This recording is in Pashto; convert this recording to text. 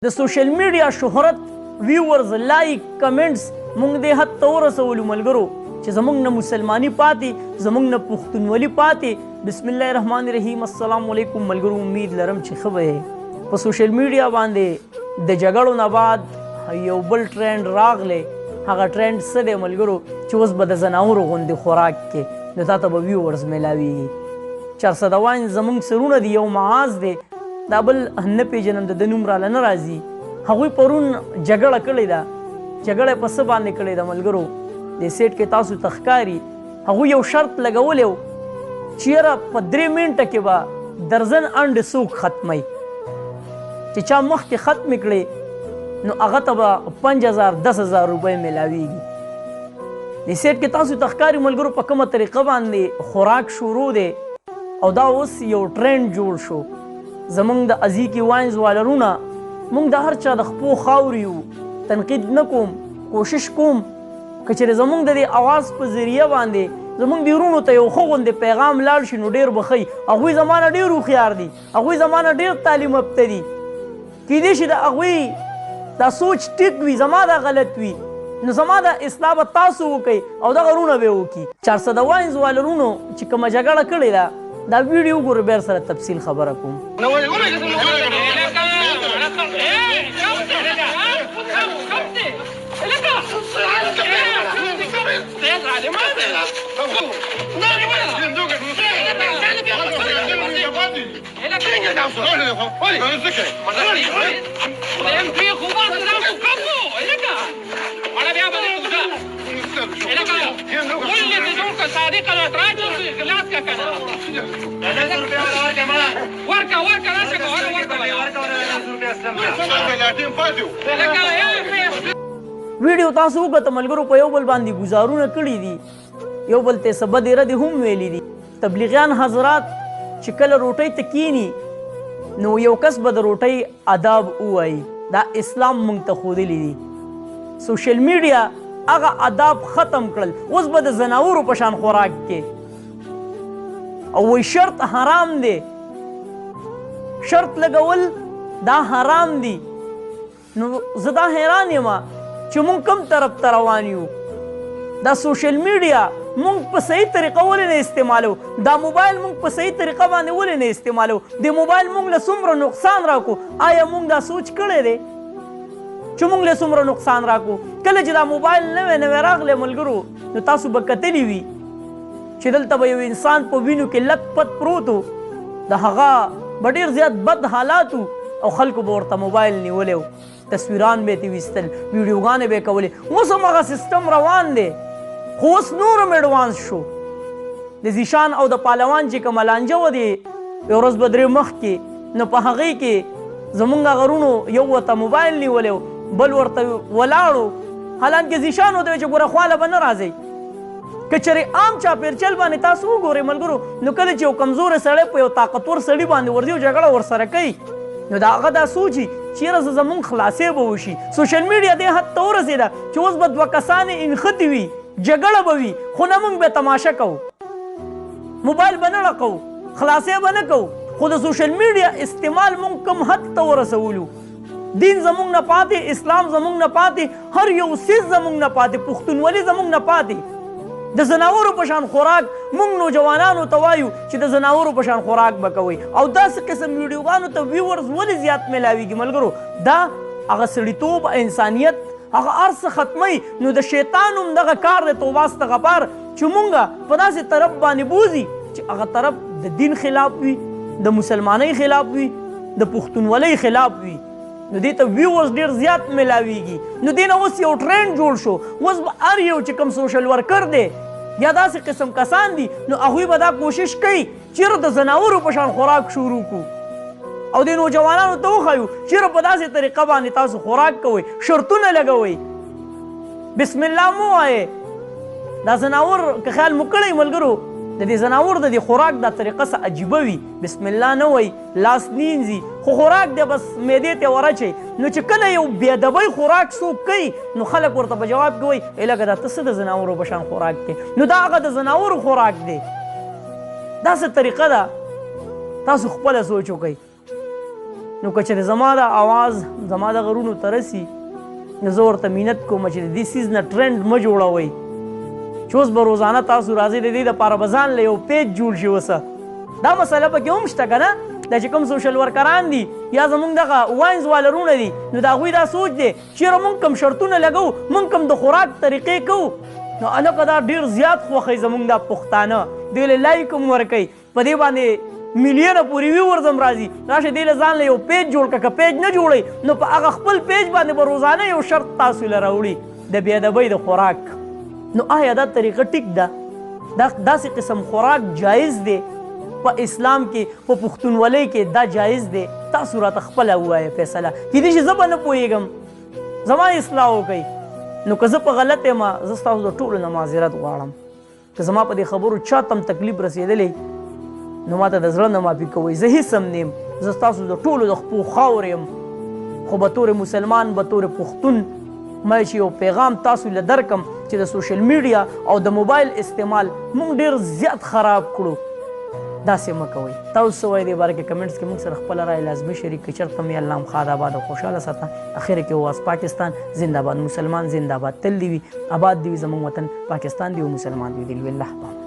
د سوشل میډیا شهرت ویورز لایک کمنټس مونږ دې حد ته ورسولو ملګرو چې زمونږ نه مسلماني پاتې زمونږ نه پښتونولي پاتې بسم الله الرحمن الرحیم السلام علیکم ملګرو امید لرم چې ښه به یې په سوشل میډیا باندې د جګړو نه بعد یو بل ټرینډ راغلی هغه ټرینډ څه دی ملګرو چې اوس به د ځناورو غوندې خوراک کې نو تا ته به ویورز میلاویږي چارسدوان زمونږ سرونه دي یو معاذ دی دا بل نه پیژنم د نوم راله نه راځي هغوی پرون جګړه کړې ده جګړه په څه باندې کړې ده ملګرو دې سیټ کې تاسو ته ښکاري هغوی یو شرط لګولی و چې یاره په 3 منټه کې به درزن انډې څوک ختموي چې چا مخکې ختمې کړې نو هغه ته به 5000 10000 روپۍ میلاویږي دې سیټ کې تاسو ته ښکاري ملګرو په کومه طریقه باندې خوراک شروع دی او دا اوس یو ټرینډ جوړ شو زمونږ د ازیکي واینز والرونه مونږ د هر چا د خپو خاورې یو تنقید نه کوم کوشش کوم که چېرې زمونږ د دې اواز په ذریعه باندې زمونږ د وروڼو ته یو ښه غوندې پیغام لاړ شي نو ډېر به ښه هغوی زما نه ډېر هوښیار دي هغوی زما نه ډېر تعلیم یافته دي کیدای شي د هغوی دا سوچ ټیک وي زما دا غلط وي نو زما دا اصلاح به تاسو وکئ او دغه رونه به یې وکړي 400 واینز والرونو چې کومه جګړه کړې ده دا ویډیو وګورئ بیا سره تفصیل خبره کوم ویډیو تاسو وکړه ملګرو په یو بل باندې ګزارونه کړي دي یو بل ته څه بدې ردې هم ویلي دي تبلیغیان حضرات چې کله روټۍ ته کیني نو یو کس به د روټۍ آداب ووایي دا اسلام موږ ته ښودلی دي سوشل میډیا هغه آداب ختم کړل اوس به د ځناورو په شان خوراک کې او وایي شرط حرام دی شرط لګول دا حرام دي نو زه دا حیران یم چې مونږ کوم طرف ته روان یو دا سوشل میډیا مونږ په صحیح طریقه ولې نه استعمالو دا موبایل مونږ په صحیح طریقه باندې ولې نه استعمالو د موبایل مونږ له څومره نقصان راکو آیا مونږ دا سوچ کړی دی چې مونږ له څومره نقصان راکو کله چې دا موبایل نوی نوی راغلی ملګرو نو تاسو به کتلی وي چې دلته به یو انسان په وینو کې لت پت پروت و د هغه به ډېر زیات بد حالات او خلکو به ورته موبایل نیولی و تصویران به یې ترې ویستل ویډیوګانې به یې کولې اوس هم هغه سیسټم روان دی خو اوس نور هم ایډوانس شو د زیشان او د پالوان چې کومه لانجه وه د یو ورځ به 3 مخکې نو په هغې کې زمونږ هغه رونو یو ورته موبایل نیولی و بل ورته ولاړو حالانکې زیشان ورته ویل چې ګوره خواله به نه راځئ که چېرې عام چاپېرچل باندې تاسو وګورئ ملګرو نو کله چې یو کمزوری سړی په یو طاقتور سړي باندې ورځي او جګړه ورسره کوي نو د هغه دا سوچي چې یاره زمونږ خلاصې به وشي سوشل میډیا دې حد ته ورسېده چې اوس به 2 کسانې انښتې وي جګړه به وي خو نه موږ به تماشه کوو موبایل به نه ړقوو خلاصې به نه کوو خو د سوشل میډیا استعمال موږ کوم حد ته ورسولو دین زمونږ نه پاتې اسلام زمونږ نه پاتې هر یو څیز زمونږ نه پاتې پښتونولي زمونږ نه پاتې د ځناورو په شان خوراک موږ نوجوانانو ته وایو چې د ځناورو په شان خوراک به کوئ او داسې قسم ویډیوګانو ته ویورز ولې زیات میلاویږي ملګرو دا هغه سړیتوب انسانیت هغه هر څه ختموي نو د شیطان هم دغه کار دی توبه استغفار چې موږ په داسې طرف باندې بوځي چې هغه طرف د دین خلاف وي د مسلمانۍ خلاف وي د پښتونولۍ خلاف وي نو دې ته ویورز ډېر زیات میلاویږي نو دې نه اوس یو ټرینډ جوړ شو اوس به هر یو چې کوم سوشل ورکر دی یا داسې قسم کسان دي نو هغوی به دا کوشش کوي چېرې د ځناورو په شان خوراک شروع کړو او د نوجوانانو ته وښایو چېرې په داسې طریقه باندې تاسو خوراک کوئ شرطونه لګوئ بسم الله مو وایې دا ځناور که خیال مو کړی ملګرو د دې ځناور د دې خوراک دا طریقه څه عجیبه وي بسم الله نه وایي لاس نینځي خو خوراک دی بس معدې ته ورچوي نو چې کله یو بېادبۍ خوراک څوک کوي نو خلک ورته په جواب کې وایي ای لکه دا ته څه د ځناورو په شان خوراک کوې نو دا هغه د ځناورو خوراک دی دا څه طریقه ده تاسو خپله سوچ وکئ نو که چېرې زما دا اواز زما د غرونو ته رسي نو زه ورته منت کوم چې د دې څیز نه ټرینډ مه جوړوئ چې اوس به روزانه تاسو راځئ د دې دپاره به ځان له یو پیج جوړ شي اوسه دا مسله پکې هم شته که نه دا چې کوم سوشل ورکران دي یا زمونږ دغه واینز والرونه دي نو د هغوی دا سوچ دی چېرې مونږ کوم شرطونه لګو مونږ کوم د خوراک طریقې کوو نو هلکه دا ډېر زیات خوښوي زمونږ دا پښتانه دوی له لایک هم ورکوي په دې باندې میلیونه پورې ویورز هم راځي راشه دې له ځان له یو پیج جوړ کړه که پیج نه جوړوئ نو په هغه خپل پیج باندې به روزانه یو شرط تاسو له راوړي د بېادبۍ د خوراک نو آیا دا طریقه ټیک ده داسې قسم خوراک جایز دی په اسلام کې په پښتونولۍ کې دا جایز دی تاسو راته خپله ووایه فیصله کیدای شي زه به نه پوهېږم زما اصلاح وکړئ نو که زه په غلط یم زه ستاسو د ټولو نه معذرت غواړم که زما په دې خبرو چا ته هم تکلیف رسېدلی نو ما ته د زړه نه معافي کوئ زه هېڅ هم نه یم زه ستاسو د ټولو د خپو خاورې یم خو به طور مسلمان به طور پښتون ما چې یو پیغام تاسو له درکم چې د سوشل میډیا او د موبایل استعمال مونږ ډېر زیات خراب کړو داسې مه کوئ تاسو څه وایئ دې باره کې کمنټس کې موږ سره خپله رایې لازمي شریک کړئ چېرته مې الله ښاد آباد او خوشحاله ساته اخر کې واس پاکستان زنده باد مسلمان زنده باد تل دې وي آباد دې وي زموږ وطن پاکستان دې وي مسلمان دې وي الله